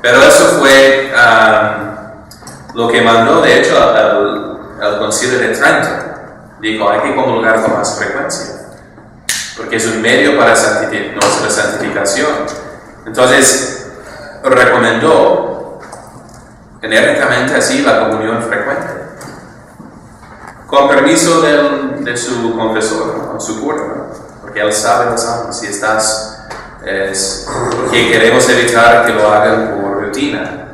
Pero eso fue lo que mandó, de hecho, al Concilio de Trento. Dijo, hay que comulgar con más frecuencia, porque es un medio para nuestra santificación. Entonces, recomendó enérgicamente así la comunión frecuente, con permiso de su confesor, ¿no? Su cura, ¿no? Porque él sabe los almas. Si estás, que queremos evitar que lo hagan por rutina,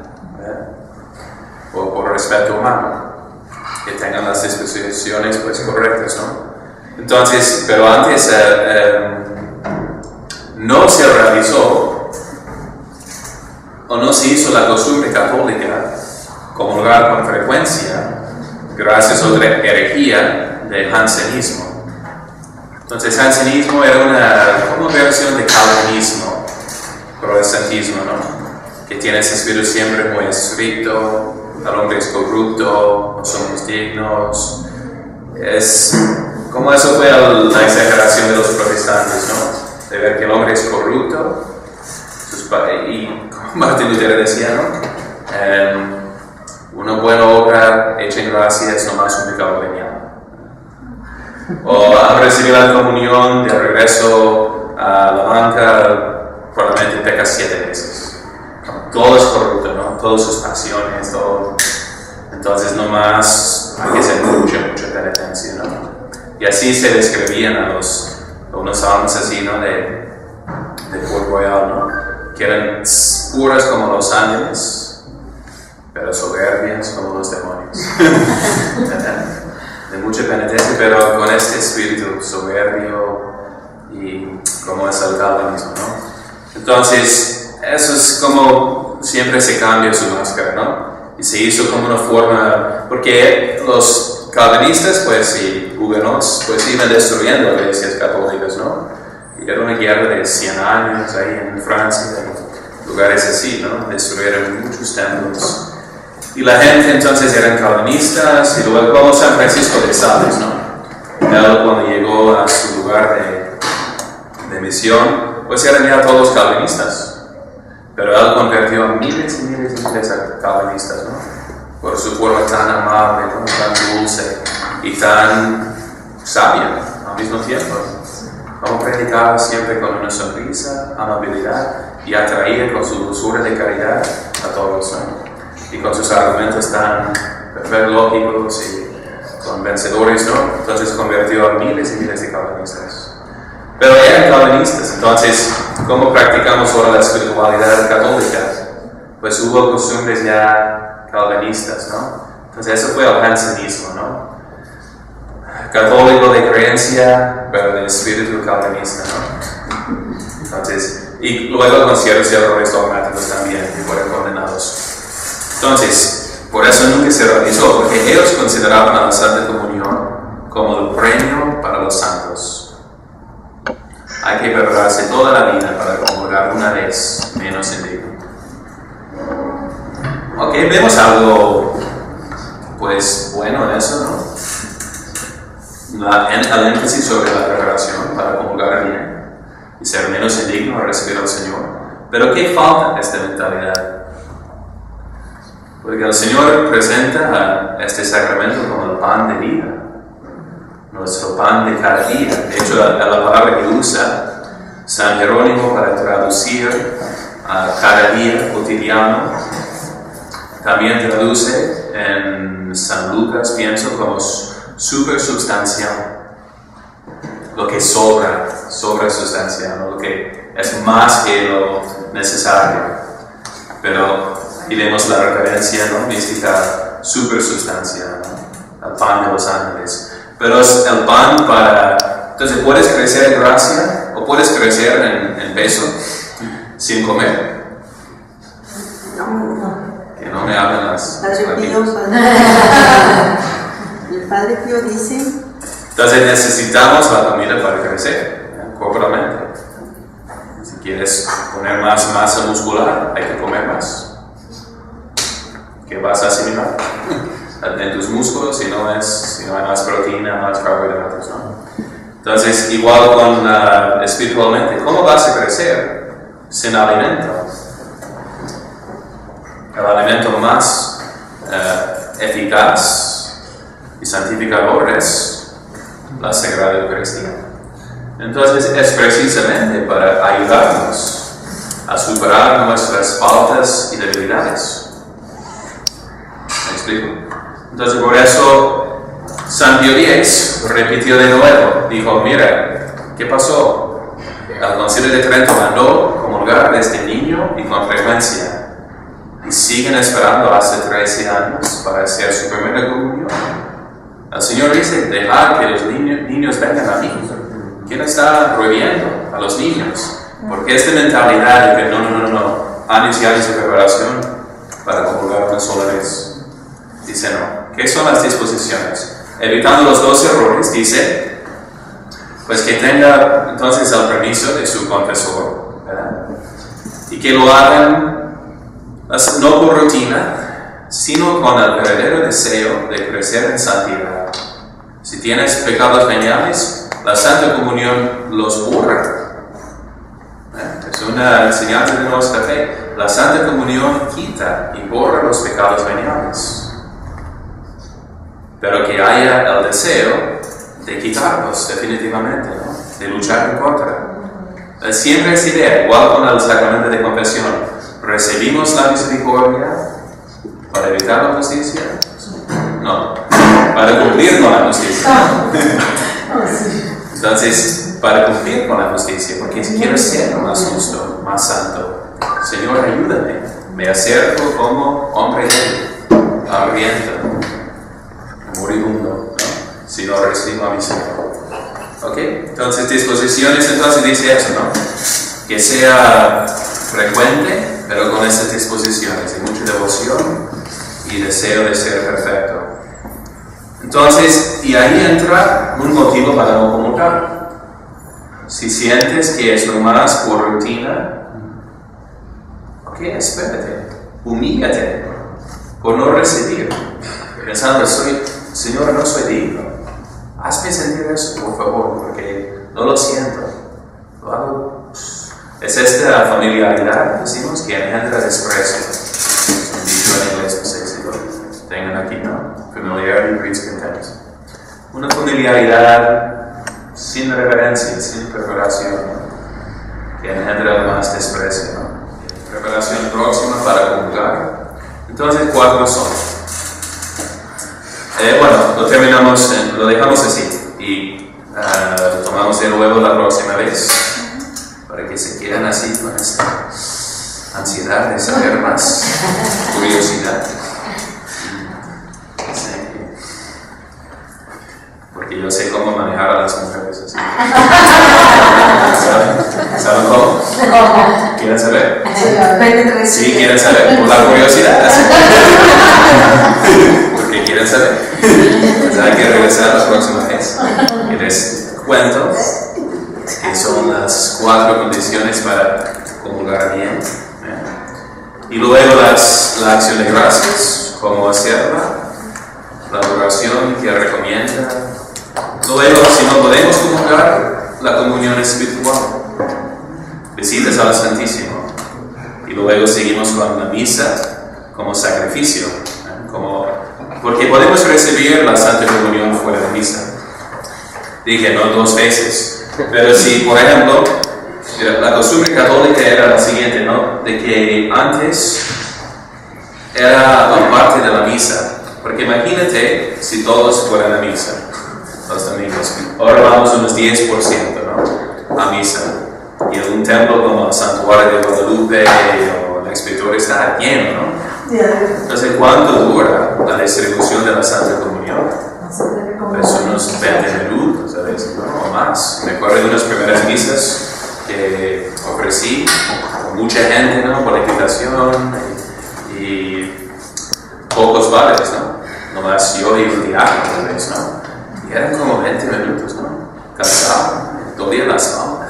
o por respeto humano, que tengan las disposiciones pues correctas, ¿no? Entonces, pero antes no se realizó o no se hizo la costumbre católica comulgar con frecuencia gracias a otra herejía del jansenismo. Entonces, jansenismo era como versión de calvinismo, protestantismo, ¿no? Que tiene ese espíritu siempre muy estricto. El hombre es corrupto, no somos dignos. Es como eso fue la exageración de los protestantes, ¿no? De ver que el hombre es corrupto. Y como Martín Lutero decía, ¿no? Una buena obra hecha en gracia es nomás un pecado venial. O al recibir la comunión, de regreso a la banca, probablemente pecas 7 veces. Todo es corrupto, ¿no? Todas sus pasiones, todo. Entonces, nomás hay que hacer mucha penitencia, ¿no? Y así se describían a unos almas así, ¿no? De Port Royal, ¿no? Que eran puras como los ángeles, pero soberbias como los demonios. De mucha penitencia, pero con este espíritu soberbio y como es el calvinismo, ¿no? Entonces, eso es como siempre se cambia su máscara, ¿no? Y se hizo como una forma, porque los calvinistas, pues, y hugonots, pues, iban destruyendo iglesias católicas, ¿no? Y era una guerra de 100 años ahí en Francia, en lugares así, ¿no? Destruyeron muchos templos. Y la gente entonces eran calvinistas, y luego como San Francisco de Sales, ¿no? Él cuando llegó a su lugar de misión, pues eran ya todos calvinistas. Pero él convirtió a miles y miles de calvinistas, ¿no? Por su forma tan amable, ¿no? Tan dulce y tan sabia al mismo tiempo. Como predicaba siempre con una sonrisa, amabilidad, y atraía con su dulzura de caridad a todos, ¿no? Y con sus argumentos tan lógicos y convencedores, ¿no? Entonces convirtió a miles y miles de calvinistas. Pero eran calvinistas, entonces, ¿cómo practicamos ahora la espiritualidad católica? Pues hubo costumbres ya calvinistas, ¿no? Entonces eso fue el jansenismo, ¿no? Católico de creencia, pero de espíritu calvinista, ¿no? Entonces, y luego con ciertos errores dogmáticos también, que fueron condenados. Entonces, por eso nunca se realizó, porque ellos consideraban a la Santa Comunión como el premio para los santos. Hay que prepararse toda la vida para comulgar una vez menos indigno. Ok, vemos algo, pues, bueno en eso, ¿no? El énfasis sobre la preparación para comulgar bien y ser menos indigno a recibir al Señor. Pero ¿qué falta en esta mentalidad? Porque el Señor presenta a este sacramento como el pan de vida. Nuestro pan de cada día. De hecho, la palabra que usa San Jerónimo para traducir a cada día cotidiano, también traduce en San Lucas, pienso, como supersustancial. Lo que sobresustancial, ¿no? Lo que es más que lo necesario. Pero aquí vemos la referencia, ¿no? Mística supersustancial, ¿no? El pan de los ángeles. Pero es el pan para... Entonces, ¿puedes crecer en gracia o puedes crecer en peso sin comer? No. Que no me hablen las... El Padre Pío dice... Entonces necesitamos la comida para crecer, ¿no? Corporalmente. Si quieres poner más masa muscular, hay que comer más. ¿Qué vas a asimilar? En tus músculos, si no hay más proteína, más carbohidratos, ¿no? Entonces, igual con espiritualmente, ¿cómo vas a crecer? sin alimento. El alimento más eficaz y santificador es la Sagrada Eucaristía. Entonces es precisamente para ayudarnos a superar nuestras faltas y debilidades. ¿Me explico? Entonces por eso San Pío X repitió de nuevo, dijo, mira, ¿qué pasó? El Concilio de Trento mandó comulgar desde niño y con frecuencia. Y siguen esperando hace 13 años para hacer su primera comunión. El Señor dice, dejad que los niños vengan a mí. ¿Quién está prohibiendo a los niños? Porque esta mentalidad de que no, años y años de preparación para comulgar una sola vez. Dice no. ¿Qué son las disposiciones? Evitando los 2 errores, dice, pues que tenga entonces el permiso de su confesor, ¿verdad? Y que lo hagan no por rutina, sino con el verdadero deseo de crecer en santidad. Si tienes pecados veniales, la Santa Comunión los borra. Es una enseñanza de nuestra fe. La Santa Comunión quita y borra los pecados veniales. Pero que haya el deseo de quitarlos definitivamente, ¿no? De luchar en contra. Siempre es idea, igual con el sacramento de confesión. ¿Recibimos la misericordia para evitar la justicia? No, para cumplir con la justicia. Entonces, para cumplir con la justicia, porque quiero ser más justo, más santo. Señor, ayúdame. Me acerco como hombre débil, hambriento, moribundo, ¿no? Si no recibo a mi Señor. ¿Ok? Entonces, disposiciones, entonces dice eso, ¿no? Que sea frecuente, pero con estas disposiciones, de mucha devoción y deseo de ser perfecto. Entonces, y ahí entra un motivo para no comulgar. Si sientes que es nomás por rutina, ok, espérate, humíllate por no recibir, pensando, Señor, no soy digno. Hazme sentir eso, por favor, porque no lo siento. Lo hago. Es esta familiaridad, decimos, que engendra desprecio. Es un dicho en inglés, no sé si lo tengan aquí, ¿no? Familiarity breeds contempt. Una familiaridad sin reverencia, sin preparación, ¿no? Que engendra más desprecio, ¿no? Preparación próxima para comulgar. Entonces, 4 son. Bueno, lo dejamos así y tomamos de nuevo la próxima vez. Para que se queden así con esta ansiedad de saber más, curiosidad. Sí. Porque yo sé cómo manejar a las mujeres así. ¿Saben cómo? ¿Quieren saber? Sí, quieren saber, por la curiosidad. Así. Porque quieren saber. Entonces hay que regresar la próxima vez. Y les cuento que son las 4 condiciones para comulgar bien. Y luego la acción de gracias, cómo hacerla, la oración que recomienda. Luego, si no podemos comulgar, la comunión espiritual, visitas al Santísimo. Y luego seguimos con la misa como sacrificio, porque podemos recibir la Santa Comunión fuera de misa. Dije, no 2 veces. Pero si, por ejemplo, la costumbre católica era la siguiente, ¿no? De que antes era la parte de la misa. Porque imagínate si todos fueran a misa los domingos. Ahora vamos unos 10%, ¿no? A misa. Y en un templo como el Santuario de Guadalupe o la Expiatoria está lleno, ¿no? Entonces, ¿cuánto dura la distribución de la Santa Comunión? Pues unos 20 minutos, ¿sabes? ¿No? O más. Me acuerdo de unas primeras misas que ofrecí con mucha gente, ¿no? Por la invitación y pocos padres, ¿no? Nomás yo y un diácono, tal vez, ¿no? Y eran como 20 minutos, ¿no? Cansado, dolía la espalda.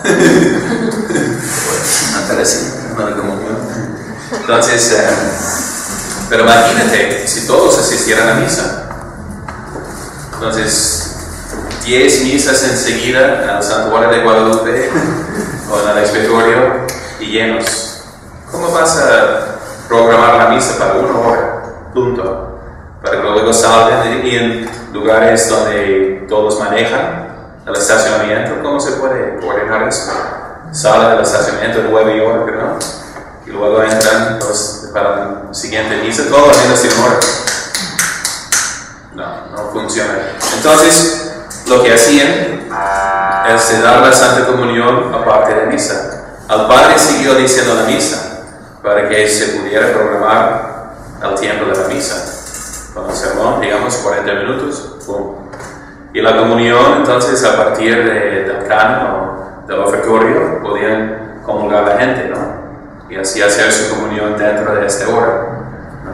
Interesante, ¿no? La comunión. Entonces, pero imagínate si todos asistieran a misa. Entonces, 10 misas enseguida al Santuario de Guadalupe o en el Expiatorio, y llenos. ¿Cómo vas a programar la misa para 1 hora? Punto. Para que luego salgan y en lugares donde todos manejan el estacionamiento, ¿cómo se puede coordinar eso? Salen del estacionamiento 9 y 1, ¿no? Y luego entran para la siguiente misa, todo menos de 1 hora. No funciona. Entonces, lo que hacían es dar la Santa Comunión aparte de misa. Al Padre siguió diciendo la misa para que se pudiera programar el tiempo de la misa. Con el sermón, digamos, 40 minutos, ¡pum! Y la comunión, entonces, a partir del canon o del ofertorio, podían comulgar la gente, ¿no? Y así hacer su comunión dentro de esta hora, ¿no?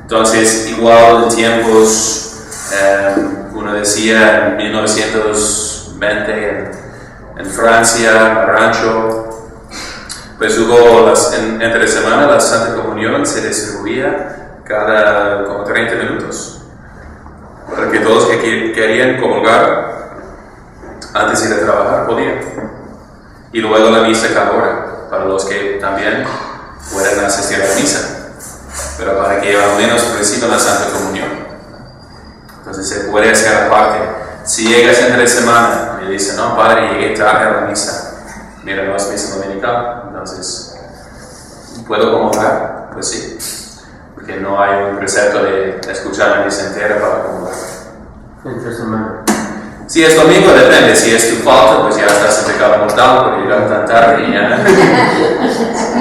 Entonces, igual en tiempos, uno decía en 1920 en Francia, Rancho, pues hubo entre semana la Santa Comunión se distribuía cada como 30 minutos, para que todos que querían comulgar antes de ir a trabajar podían. Y luego la misa cada hora, para los que también pueden asistir a la misa, pero para que al menos reciban la Santa Comunión. Entonces se puede hacer aparte. Si llegas entre semana y dices, no, padre, llegué tarde a la misa, mira, no es misa dominical, entonces, ¿puedo comulgar? Pues sí. Que no hay un precepto de escuchar la misa entera para comulgar. Entre semana. Si es domingo, depende. Si es tu falta, pues ya estás en pecado mortal por llegar tan tarde y ya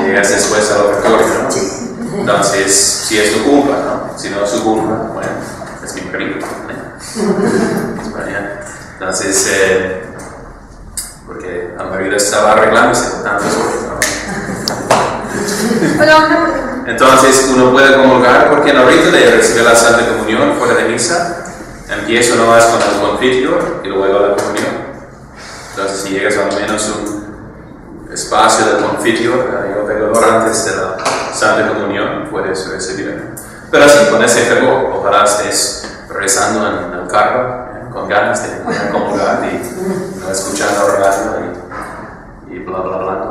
llegas después al ofertorio, ¿no? Entonces, si es tu culpa, ¿no? Si no es tu culpa, bueno, es mi película. Entonces, porque a María estaba arreglándose con tantas horas, ¿no? Entonces uno puede comulgar porque en el rito de recibir la Santa Comunión fuera de misa, empieza nomás con el confiteor y luego la comunión. Entonces si llegas al menos un espacio del confiteor y un pegador antes de la Santa Comunión, puedes recibirla. Pero así, con ese fervor, ojalá estés rezando en el carro con ganas de comulgar y no escuchando radio y bla bla bla.